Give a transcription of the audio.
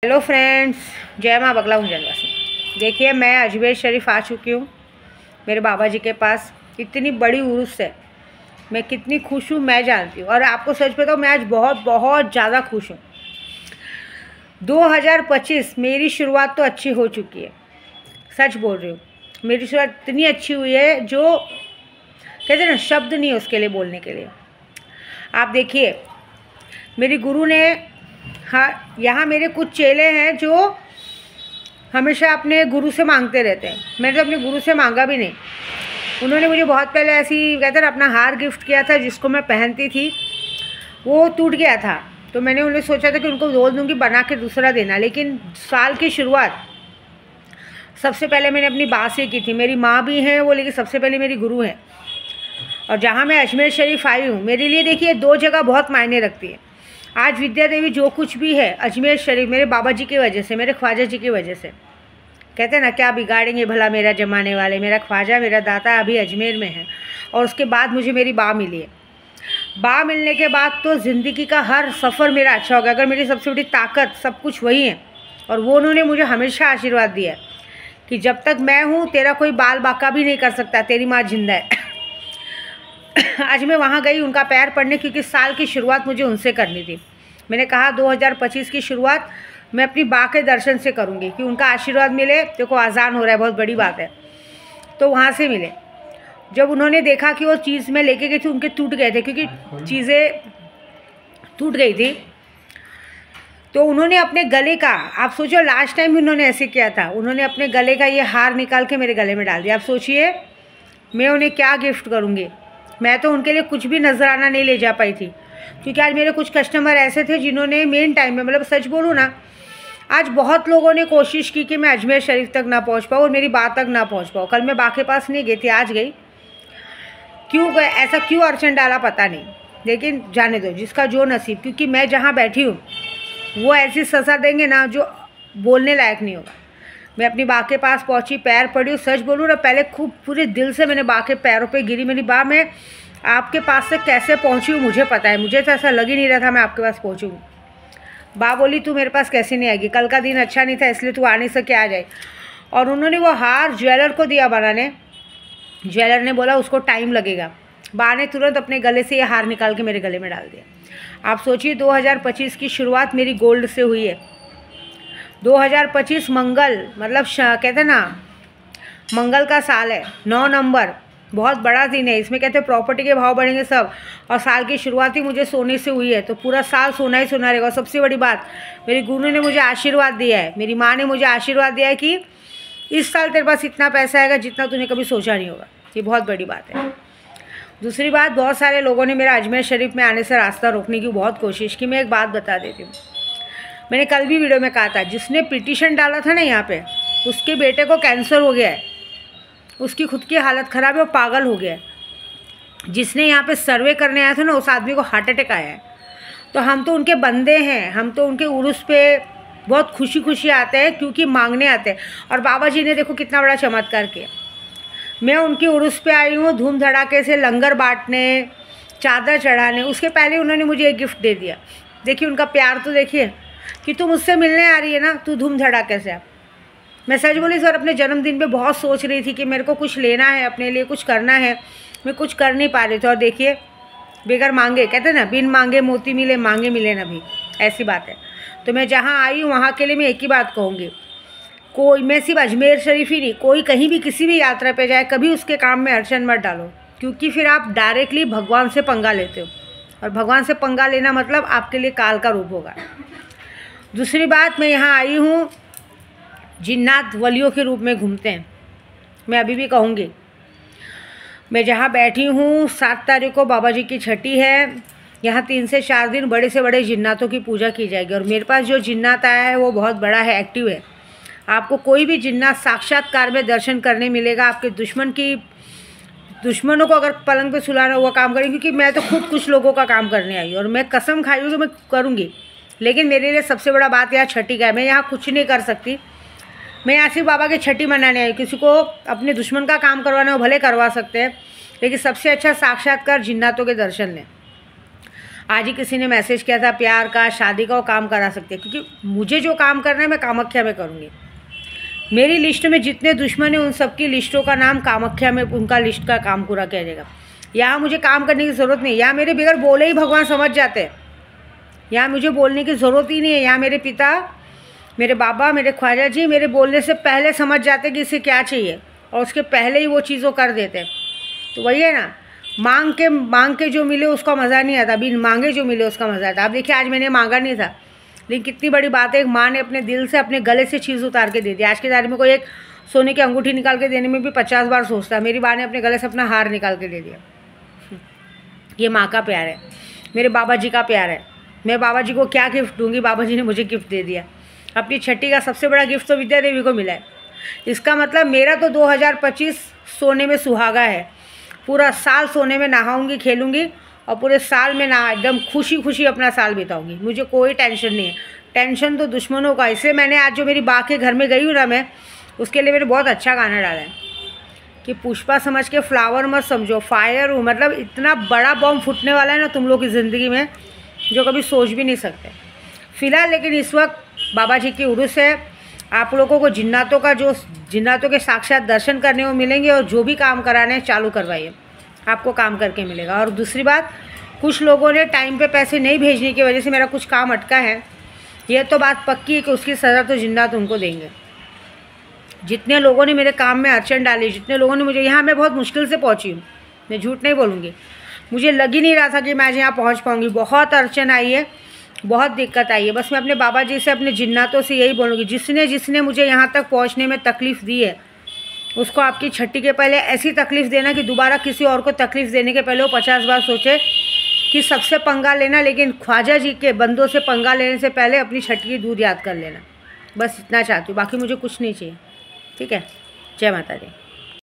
Hello friends, जय माँ बगला हूँ जनवासी। देखिए, मैं अजमेर शरीफ आ चुकी हूँ मेरे बाबा जी के पास। इतनी बड़ी उर्स है, मैं कितनी खुश हूँ मैं जानती हूँ। और आपको सच बताऊँ, मैं आज बहुत बहुत ज़्यादा खुश हूँ। 2025 मेरी शुरुआत तो अच्छी हो चुकी है, सच बोल रही हूँ। मेरी शुरुआत इतनी अच्छी हुई है जो कहते हैं ना, शब्द नहीं है उसके लिए बोलने के लिए। आप देखिए, मेरी गुरु ने, हाँ, यहाँ मेरे कुछ चेले हैं जो हमेशा अपने गुरु से मांगते रहते हैं। मैंने तो अपने गुरु से मांगा भी नहीं। उन्होंने मुझे बहुत पहले ऐसी कहते हैं अपना हार गिफ्ट किया था, जिसको मैं पहनती थी, वो टूट गया था। तो मैंने उन्हें सोचा था कि उनको बोल दूँगी बना के दूसरा देना। लेकिन साल की शुरुआत सबसे पहले मैंने अपनी बात से की थी। मेरी माँ भी हैं वो, लेकिन सबसे पहले मेरी गुरु हैं। और जहाँ मैं अजमेर शरीफ आई हूँ, मेरे लिए देखिए दो जगह बहुत मायने रखती है। आज विद्या देवी जो कुछ भी है, अजमेर शरीफ मेरे बाबा जी की वजह से, मेरे ख्वाजा जी की वजह से। कहते हैं ना, क्या बिगाड़ेंगे भला मेरा जमाने वाले। मेरा ख्वाजा, मेरा दाता अभी अजमेर में है। और उसके बाद मुझे मेरी बा मिली है। बा मिलने के बाद तो ज़िंदगी का हर सफ़र मेरा अच्छा होगा। अगर मेरी सबसे बड़ी ताकत सब कुछ वही है। और वो उन्होंने मुझे हमेशा आशीर्वाद दिया है कि जब तक मैं हूँ तेरा कोई बाल बाका भी नहीं कर सकता, तेरी माँ जिंदा है। आज मैं वहाँ गई उनका पैर पड़ने, क्योंकि साल की शुरुआत मुझे उनसे करनी थी। मैंने कहा 2025 की शुरुआत मैं अपनी बा के दर्शन से करूँगी, कि उनका आशीर्वाद मिले। देखो, आज़ान हो रहा है, बहुत बड़ी बात है। तो वहाँ से मिले। जब उन्होंने देखा कि वो चीज़ मैं लेके गई थी, उनके टूट गए थे, क्योंकि चीज़ें टूट गई थी, तो उन्होंने अपने गले का, आप सोचो लास्ट टाइम भी उन्होंने ऐसे किया था, उन्होंने अपने गले का ये हार निकाल के मेरे गले में डाल दिया। आप सोचिए मैं उन्हें क्या गिफ्ट करूँगी। मैं तो उनके लिए कुछ भी नजराना नहीं ले जा पाई थी, क्योंकि आज मेरे कुछ कस्टमर ऐसे थे जिन्होंने मेन टाइम में, मतलब सच बोलूँ ना, आज बहुत लोगों ने कोशिश की कि मैं अजमेर शरीफ तक ना पहुंच पाऊँ और मेरी बात तक ना पहुंच पाऊँ। कल मैं बा के पास नहीं गई थी, आज गई। क्यों गए, ऐसा क्यों अड़चन डाला पता नहीं, लेकिन जाने दो, जिसका जो नसीब। क्योंकि मैं जहाँ बैठी हूँ वो ऐसी सज़ा देंगे ना जो बोलने लायक नहीं होगा। मैं अपनी बा के पास पहुंची, पैर पड़ी हूँ। सच बोलूँ ना, पहले खूब पूरे दिल से मैंने बा के पैरों पे गिरी। मेरी बा, मैं आपके पास से कैसे पहुंची हूँ मुझे पता है। मुझे तो ऐसा लग ही नहीं रहा था मैं आपके पास पहुँचूँ। बा बोली, तू मेरे पास कैसे नहीं आएगी, कल का दिन अच्छा नहीं था इसलिए तू आ नहीं सके, आ जाए। और उन्होंने वो हार ज्वेलर को दिया बनाने। ज्वेलर ने बोला उसको टाइम लगेगा। बा ने तुरंत अपने गले से ये हार निकाल के मेरे गले में डाल दिया। आप सोचिए, 2025 की शुरुआत मेरी गोल्ड से हुई है। 2025 मंगल, मतलब कहते हैं ना, मंगल का साल है। 9 नंबर बहुत बड़ा दिन है। इसमें कहते हैं प्रॉपर्टी के भाव बढ़ेंगे सब। और साल की शुरुआत ही मुझे सोने से हुई है, तो पूरा साल सोना ही सोना रहेगा। और सबसे बड़ी बात, मेरी गुरु ने मुझे आशीर्वाद दिया है, मेरी माँ ने मुझे आशीर्वाद दिया है कि इस साल तेरे पास इतना पैसा आएगा जितना तूने कभी सोचा नहीं होगा। ये बहुत बड़ी बात है। दूसरी बात, बहुत सारे लोगों ने मेरा अजमेर शरीफ में आने से रास्ता रोकने की बहुत कोशिश की। मैं एक बात बता देती हूँ, मैंने कल भी वीडियो में कहा था, जिसने पिटीशन डाला था ना यहाँ पे, उसके बेटे को कैंसर हो गया है, उसकी खुद की हालत ख़राब है, वो पागल हो गया है। जिसने यहाँ पे सर्वे करने आया था ना, उस आदमी को हार्ट अटैक आया है। तो हम तो उनके बंदे हैं, हम तो उनके उर्स पे बहुत खुशी खुशी आते हैं, क्योंकि मांगने आते हैं। और बाबा जी ने देखो कितना बड़ा चमत्कार किया। मैं उनकी उर्स पे आई हूँ धूम धड़ाके से, लंगर बांटने, चादर चढ़ाने। उसके पहले उन्होंने मुझे एक गिफ्ट दे दिया। देखिए उनका प्यार तो देखिए, कि तुम मुझसे मिलने आ रही है ना, तू धूम धड़ाके से। मैं सच बोली, सर अपने जन्मदिन पे बहुत सोच रही थी कि मेरे को कुछ लेना है, अपने लिए कुछ करना है, मैं कुछ कर नहीं पा रही थी। और देखिए, बेगर मांगे, कहते हैं ना, बिन मांगे मोती मिले, मांगे मिले ना भी, ऐसी बात है। तो मैं जहाँ आई हूँ वहाँ के लिए मैं एक ही बात कहूँगी, कोई, मैं सिर्फ अजमेर शरीफ ही नहीं, कोई कहीं भी किसी भी यात्रा पे जाए, कभी उसके काम में अड़चन मत डालो, क्योंकि फिर आप डायरेक्टली भगवान से पंगा लेते हो। और भगवान से पंगा लेना मतलब आपके लिए काल का रूप होगा। दूसरी बात, मैं यहाँ आई हूँ, जिन्नात वलियों के रूप में घूमते हैं। मैं अभी भी कहूँगी, मैं जहाँ बैठी हूँ, 7 तारीख को बाबा जी की छठी है। यहाँ 3 से 4 दिन बड़े से बड़े जिन्नातों की पूजा की जाएगी। और मेरे पास जो जिन्नात आया है वो बहुत बड़ा है, एक्टिव है। आपको कोई भी जिन्नात साक्षात्कार में दर्शन करने मिलेगा। आपके दुश्मनों को अगर पलंग पे सुलाना हुआ काम करें, क्योंकि मैं तो खुद कुछ लोगों का काम करने आई हूँ और मैं कसम खाई हूँ कि मैं करूँगी। लेकिन मेरे लिए सबसे बड़ा बात यहाँ छठी का है। मैं यहाँ कुछ नहीं कर सकती, मैं यहाँ सिर्फ बाबा की छठी मनाने आई। किसी को अपने दुश्मन का काम करवाना हो भले करवा सकते हैं, लेकिन सबसे अच्छा साक्षात्कार जिन्नातों के दर्शन लें। आज ही किसी ने मैसेज किया था प्यार का, शादी का, वो काम करा सकते हैं, क्योंकि मुझे जो काम करना है मैं कामाख्या में करूँगी। मेरी लिस्ट में जितने दुश्मन हैं उन सबकी लिस्टों का नाम कामाख्या में उनका लिस्ट का काम पूरा किया जाएगा। यहाँ मुझे काम करने की ज़रूरत नहीं है, यहाँ मेरे बगैर बोले ही भगवान समझ जाते हैं। यहाँ मुझे बोलने की ज़रूरत ही नहीं है। यहाँ मेरे पिता, मेरे बाबा, मेरे ख्वाजा जी मेरे बोलने से पहले समझ जाते कि इसे क्या चाहिए और उसके पहले ही वो चीज़ों कर देते। तो वही है ना, मांग के जो मिले उसका मज़ा नहीं आता, बिन मांगे जो मिले उसका मज़ा आता। आप देखिए आज मैंने मांगा नहीं था, लेकिन कितनी बड़ी बात है, एक माँ ने अपने दिल से अपने गले से चीज़ उतार के दे दी। आज के तारीख में कोई एक सोने की अंगूठी निकाल के देने में भी 50 बार सोचता है। मेरी माँ ने अपने गले से अपना हार निकाल के दे दिया। ये माँ का प्यार है, मेरे बाबा जी का प्यार है। मैं बाबा जी को क्या गिफ्ट दूंगी, बाबा जी ने मुझे गिफ्ट दे दिया। अपनी छठी का सबसे बड़ा गिफ्ट तो विद्या देवी को मिला है। इसका मतलब मेरा तो 2025 सोने में सुहागा है। पूरा साल सोने में नहाऊंगी, खेलूंगी और पूरे साल में ना एकदम खुशी खुशी अपना साल बिताऊंगी। मुझे कोई टेंशन नहीं है, टेंशन तो दुश्मनों का। इसलिए मैंने आज जो मेरी बा के घर में गई हूँ ना मैं, उसके लिए मैंने बहुत अच्छा गाना डाला है कि पुष्पा समझ के फ्लावर मत समझो, फायर हूँ। मतलब इतना बड़ा बॉम्ब फूटने वाला है ना तुम लोग की ज़िंदगी में, जो कभी सोच भी नहीं सकते। फ़िलहाल लेकिन इस वक्त बाबा जी की उर्स है। आप लोगों को जिन्नातों के साक्षात दर्शन करने को मिलेंगे और जो भी काम कराने हैं चालू करवाइए, आपको काम करके मिलेगा। और दूसरी बात, कुछ लोगों ने टाइम पे पैसे नहीं भेजने की वजह से मेरा कुछ काम अटका है। ये तो बात पक्की है कि उसकी सज़ा तो जिन्नात उनको देंगे। जितने लोगों ने मेरे काम में अड़चन डाली, जितने लोगों ने मुझे, यहाँ मैं बहुत मुश्किल से पहुँची हूँ, मैं झूठ नहीं बोलूँगी। मुझे लग ही नहीं रहा था कि मैं आज यहाँ पहुँच पाऊँगी। बहुत अड़चन आई है, बहुत दिक्कत आई है। बस मैं अपने बाबा जी से, अपने जिन्नातों से यही बोलूँगी, जिसने मुझे यहाँ तक पहुँचने में तकलीफ़ दी है, उसको आपकी छठी के पहले ऐसी तकलीफ़ देना कि दोबारा किसी और को तकलीफ़ देने के पहले वो 50 बार सोचे कि सबसे पंगा लेना, लेकिन ख्वाजा जी के बंदों से पंगा लेने से पहले अपनी छठी की दूध याद कर लेना। बस इतना चाहती हूँ, बाकी मुझे कुछ नहीं चाहिए। ठीक है, जय माता दी।